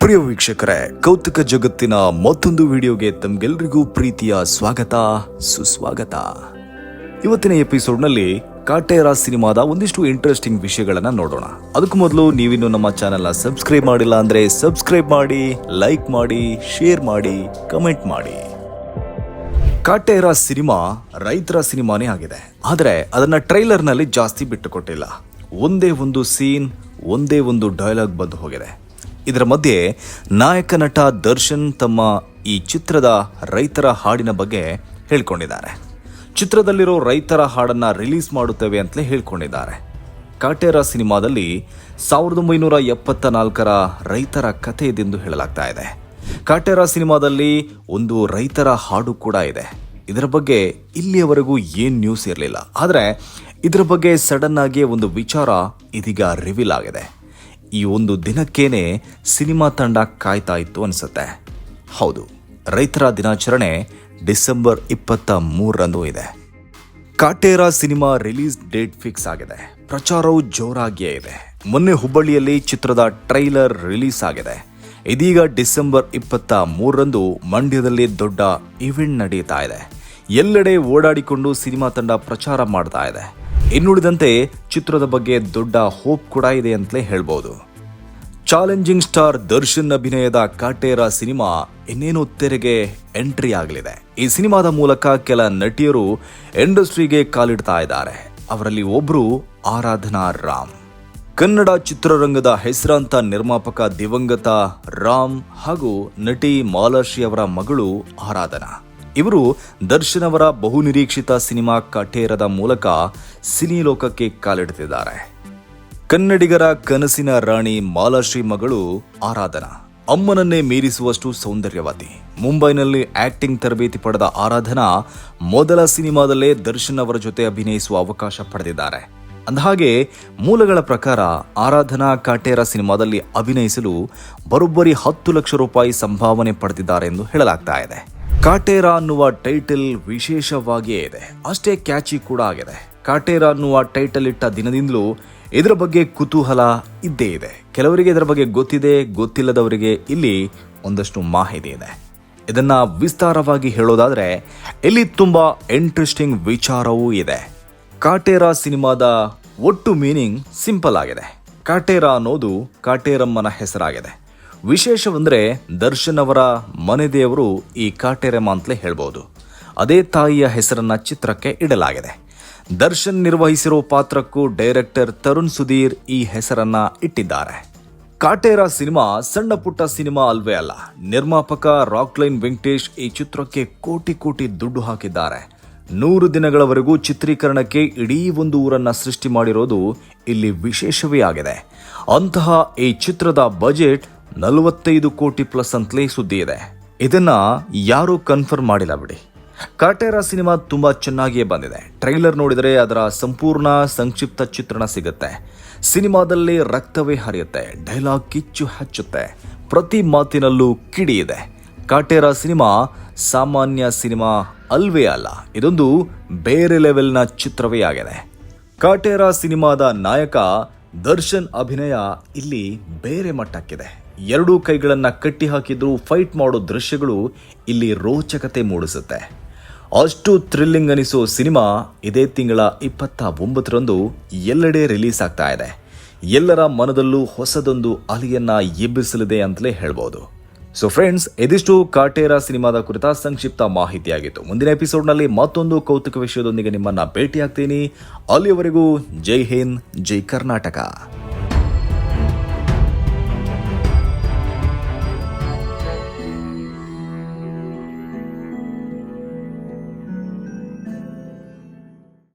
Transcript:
ಪ್ರಿಯ ವೀಕ್ಷಕರೇ, ಕೌತುಕ ಜಗತ್ತಿನ ಮತ್ತೊಂದು ವಿಡಿಯೋಗೆ ತಮ್ಗೆಲ್ರಿಗೂ ಪ್ರೀತಿಯ ಸ್ವಾಗತ ಸುಸ್ವಾಗತ. ಇವತ್ತಿನ ಎಪಿಸೋಡ್ನಲ್ಲಿ ಕಾಟೇರ ಸಿನಿಮಾದ ಒಂದಿಷ್ಟು ಇಂಟ್ರೆಸ್ಟಿಂಗ್ ವಿಷಯಗಳನ್ನ ನೋಡೋಣ. ಅದಕ್ಕೂ ಮೊದಲು ನೀವಿನ್ನು ನಮ್ಮ ಚಾನೆಲ್ನ ಸಬ್ಸ್ಕ್ರೈಬ್ ಮಾಡಿಲ್ಲ ಅಂದ್ರೆ ಸಬ್ಸ್ಕ್ರೈಬ್ ಮಾಡಿ, ಲೈಕ್ ಮಾಡಿ, ಶೇರ್ ಮಾಡಿ, ಕಮೆಂಟ್ ಮಾಡಿ. ಕಾಟೇರ ಸಿನಿಮಾ ರೈತರ ಸಿನಿಮಾನೇ ಆಗಿದೆ, ಆದರೆ ಅದನ್ನ ಟ್ರೈಲರ್ನಲ್ಲಿ ಜಾಸ್ತಿ ಬಿಟ್ಟುಕೊಟ್ಟಿಲ್ಲ. ಒಂದೇ ಒಂದು ಸೀನ್, ಒಂದೇ ಒಂದು ಡೈಲಾಗ್ ಬಂದು ಹೋಗಿದೆ. ಇದರ ಮಧ್ಯೆ ನಾಯಕ ನಟ ದರ್ಶನ್ ತಮ್ಮ ಈ ಚಿತ್ರದ ರೈತರ ಹಾಡಿನ ಬಗ್ಗೆ ಹೇಳ್ಕೊಂಡಿದ್ದಾರೆ. ಚಿತ್ರದಲ್ಲಿರೋ ರೈತರ ಹಾಡನ್ನ ರಿಲೀಸ್ ಮಾಡುತ್ತೇವೆ ಅಂತಲೇ ಹೇಳ್ಕೊಂಡಿದ್ದಾರೆ. ಕಾಟೇರ ಸಿನಿಮಾದಲ್ಲಿ 1974ರ ರೈತರ ಕಥೆ ಇದೆಂದು ಹೇಳಲಾಗ್ತಾ ಇದೆ. ಕಾಟೇರ ಸಿನಿಮಾದಲ್ಲಿ ಒಂದು ರೈತರ ಹಾಡು ಕೂಡ ಇದೆ. ಇದರ ಬಗ್ಗೆ ಇಲ್ಲಿಯವರೆಗೂ ಏನ್ ನ್ಯೂಸ್ ಇರಲಿಲ್ಲ, ಆದರೆ ಇದರ ಬಗ್ಗೆ ಸಡನ್ ಆಗಿ ಒಂದು ವಿಚಾರ ಇದೀಗ ರಿವೀಲ್ ಆಗಿದೆ. ಈ ಒಂದು ದಿನಕ್ಕೇನೆ ಸಿನಿಮಾ ತಂಡ ಕಾಯ್ತಾ ಇತ್ತು ಅನ್ಸುತ್ತೆ. ಹೌದು, ರೈತರ ದಿನಾಚರಣೆ ಡಿಸೆಂಬರ್ 23ರಂದು ಇದೆ. Kaatera cinema release date fix ಆಗಿದೆ. ಪ್ರಚಾರವು ಜೋರಾಗಿಯೇ ಇದೆ. ಮೊನ್ನೆ ಹುಬ್ಬಳ್ಳಿಯಲ್ಲಿ ಚಿತ್ರದ ಟ್ರೈಲರ್ ರಿಲೀಸ್ ಆಗಿದೆ. ಇದೀಗ ಡಿಸೆಂಬರ್ 23ರಂದು ಮಂಡ್ಯದಲ್ಲಿ ದೊಡ್ಡ ಇವೆಂಟ್ ನಡೀತಾ ಇದೆ. ಎಲ್ಲೆಡೆ ಓಡಾಡಿಕೊಂಡು ಸಿನಿಮಾ ತಂಡ ಪ್ರಚಾರ ಮಾಡ್ತಾ ಇದೆ. ಇನ್ನುಳಿದಂತೆ ಚಿತ್ರದ ಬಗ್ಗೆ ದೊಡ್ಡ ಹೋಪ್ ಕೂಡ ಇದೆ ಅಂತಲೇ ಹೇಳ್ಬೋದು. ಚಾಲೆಂಜಿಂಗ್ ಸ್ಟಾರ್ ದರ್ಶನ್ ಅಭಿನಯದ ಕಾಟೇರ ಸಿನಿಮಾ ಇನ್ನೇನು ತೆರೆಗೆ ಎಂಟ್ರಿ ಆಗಲಿದೆ. ಈ ಸಿನಿಮಾದ ಮೂಲಕ ಕೆಲ ನಟಿಯರು ಇಂಡಸ್ಟ್ರಿಗೆ ಕಾಲಿಡ್ತಾ ಇದ್ದಾರೆ. ಅವರಲ್ಲಿ ಒಬ್ರು ಆರಾಧನಾ ರಾಮ್. ಕನ್ನಡ ಚಿತ್ರರಂಗದ ಹೆಸರಾಂತ ನಿರ್ಮಾಪಕ ದಿವಂಗತ ರಾಮ್ ಹಾಗೂ ನಟಿ ಮಾಲಾಶ್ರೀ ಅವರ ಮಗಳು ಆರಾಧನಾ. ಇವರು ದರ್ಶನ್ ಅವರ ಬಹುನಿರೀಕ್ಷಿತ ಸಿನಿಮಾ ಕಾಟೇರದ ಮೂಲಕ ಸಿನಿ ಲೋಕಕ್ಕೆ ಕಾಲಿಡುತ್ತಿದ್ದಾರೆ. ಕನ್ನಡಿಗರ ಕನಸಿನ ರಾಣಿ ಮಾಲಾಶ್ರೀ ಮಗಳು ಆರಾಧನಾ ಅಮ್ಮನನ್ನೇ ಮೀರಿಸುವಷ್ಟು ಸೌಂದರ್ಯವತಿ. ಮುಂಬೈನಲ್ಲಿ ಆಕ್ಟಿಂಗ್ ತರಬೇತಿ ಪಡೆದ ಆರಾಧನಾ ಮೊದಲ ಸಿನಿಮಾದಲ್ಲೇ ದರ್ಶನ್ ಅವರ ಜೊತೆ ಅಭಿನಯಿಸುವ ಅವಕಾಶ ಪಡೆದಿದ್ದಾರೆ. ಅಂದಹಾಗೆ ಮೂಲಗಳ ಪ್ರಕಾರ ಆರಾಧನಾ ಕಾಟೇರ ಸಿನಿಮಾದಲ್ಲಿ ಅಭಿನಯಿಸಲು ಬರೋಬ್ಬರಿ 10 ಲಕ್ಷ ರೂಪಾಯಿ ಸಂಭಾವನೆ ಪಡೆದಿದ್ದಾರೆ ಎಂದು ಹೇಳಲಾಗ್ತಾ ಇದೆ. ಕಾಟೇರ ಅನ್ನುವ ಟೈಟಲ್ ವಿಶೇಷವಾಗಿಯೇ ಇದೆ, ಅಷ್ಟೇ ಕ್ಯಾಚಿ ಕೂಡ ಆಗಿದೆ. ಕಾಟೇರ ಅನ್ನುವ ಟೈಟಲ್ ಇಟ್ಟ ದಿನದಿಂದಲೂ ಇದರ ಬಗ್ಗೆ ಕುತೂಹಲ ಇದ್ದೇ ಇದೆ. ಕೆಲವರಿಗೆ ಇದರ ಬಗ್ಗೆ ಗೊತ್ತಿದೆ, ಗೊತ್ತಿಲ್ಲದವರಿಗೆ ಇಲ್ಲಿ ಒಂದಷ್ಟು ಮಾಹಿತಿ ಇದೆ. ಇದನ್ನ ವಿಸ್ತಾರವಾಗಿ ಹೇಳೋದಾದ್ರೆ ಇಲ್ಲಿ ತುಂಬಾ ಇಂಟ್ರೆಸ್ಟಿಂಗ್ ವಿಚಾರವೂ ಇದೆ. ಕಾಟೇರ ಸಿನಿಮಾದ ಒಟ್ಟು ಮೀನಿಂಗ್ ಸಿಂಪಲ್ ಆಗಿದೆ. ಕಾಟೇರ ಅನ್ನೋದು ಕಾಟೇರಮ್ಮನ ಹೆಸರಾಗಿದೆ. ವಿಶೇಷವೆಂದರೆ ದರ್ಶನ್ ಅವರ ಮನೆ ದೇವರು ಈ ಕಾಟೇರಮ್ಮ ಅಂತಲೇ ಹೇಳ್ಬೋದು. ಅದೇ ತಾಯಿಯ ಹೆಸರನ್ನ ಚಿತ್ರಕ್ಕೆ ಇಡಲಾಗಿದೆ. ದರ್ಶನ್ ನಿರ್ವಹಿಸಿರೋ ಪಾತ್ರಕ್ಕೂ ಡೈರೆಕ್ಟರ್ ತರುಣ್ ಸುಧೀರ್ ಈ ಹೆಸರನ್ನ ಇಟ್ಟಿದ್ದಾರೆ. ಕಾಟೇರ ಸಿನಿಮಾ ಸಣ್ಣ ಪುಟ್ಟ ಸಿನಿಮಾ ಅಲ್ವೇ ಅಲ್ಲ. ನಿರ್ಮಾಪಕ ರಾಕ್ಲೈನ್ ವೆಂಕಟೇಶ್ ಈ ಚಿತ್ರಕ್ಕೆ ಕೋಟಿ ದುಡ್ಡು ಹಾಕಿದ್ದಾರೆ. 100 ದಿನಗಳವರೆಗೂ ಚಿತ್ರೀಕರಣಕ್ಕೆ ಇಡೀ ಒಂದು ಊರನ್ನ ಸೃಷ್ಟಿ ಮಾಡಿರೋದು ಇಲ್ಲಿ ವಿಶೇಷವೇ ಆಗಿದೆ. ಅಂತಹ ಈ ಚಿತ್ರದ ಬಜೆಟ್ 45 ಕೋಟಿ ಪ್ಲಸ್ ಅಂತಲೇ ಸುದ್ದಿ ಇದೆ. ಇದನ್ನ ಯಾರೂ ಕನ್ಫರ್ಮ್ ಮಾಡಿಲ್ಲ ಬಿಡಿ. ಕಾಟೇರ ಸಿನಿಮಾ ತುಂಬಾ ಚೆನ್ನಾಗಿಯೇ ಬಂದಿದೆ. ಟ್ರೈಲರ್ ನೋಡಿದರೆ ಅದರ ಸಂಪೂರ್ಣ ಸಂಕ್ಷಿಪ್ತ ಚಿತ್ರಣ ಸಿಗುತ್ತೆ. ಸಿನಿಮಾದಲ್ಲಿ ರಕ್ತವೇ ಹರಿಯುತ್ತೆ, ಡೈಲಾಗ್ ಕಿಚ್ಚು ಹಚ್ಚುತ್ತೆ, ಪ್ರತಿ ಮಾತಿನಲ್ಲೂ ಕಿಡಿ ಇದೆ. ಕಾಟೇರ ಸಿನಿಮಾ ಸಾಮಾನ್ಯ ಸಿನಿಮಾ ಅಲ್ವೇ ಅಲ್ಲ, ಇದೊಂದು ಬೇರೆ ಲೆವೆಲ್ನ ಚಿತ್ರವೇ ಆಗಿದೆ. ಕಾಟೇರ ಸಿನಿಮಾದ ನಾಯಕ ದರ್ಶನ್ ಅಭಿನಯ ಇಲ್ಲಿ ಬೇರೆ ಮಟ್ಟಕ್ಕಿದೆ. 2 ಕೈಗಳನ್ನ ಕಟ್ಟಿ ಹಾಕಿದ್ರು ಫೈಟ್ ಮಾಡೋ ದೃಶ್ಯಗಳು ಇಲ್ಲಿ ರೋಚಕತೆ ಮೂಡಿಸುತ್ತೆ. ಅಷ್ಟು ಥ್ರಿಲ್ಲಿಂಗ್ ಅನಿಸೋ ಸಿನಿಮಾ ಇದೇ ತಿಂಗಳ 29ರಂದು ಎಲ್ಲೆಡೆ ರಿಲೀಸ್ ಆಗ್ತಾ ಇದೆ. ಎಲ್ಲರ ಮನದಲ್ಲೂ ಹೊಸದೊಂದು ಅಲೆಯನ್ನ ಎಬ್ಬಿಸಲಿದೆ ಅಂತಲೇ ಹೇಳ್ಬೋದು. ಸೊ ಫ್ರೆಂಡ್ಸ್, ಇದಿಷ್ಟು ಕಾಟೇರ ಸಿನಿಮಾದ ಕುರಿತ ಸಂಕ್ಷಿಪ್ತ ಮಾಹಿತಿಯಾಗಿತ್ತು. ಮುಂದಿನ ಎಪಿಸೋಡ್ನಲ್ಲಿ ಮತ್ತೊಂದು ಕೌತುಕ ವಿಷಯದೊಂದಿಗೆ ನಿಮ್ಮನ್ನ ಭೇಟಿಯಾಗ್ತೀನಿ. ಅಲ್ಲಿಯವರೆಗೂ ಜೈ ಹಿಂದ್, ಜೈ ಕರ್ನಾಟಕ.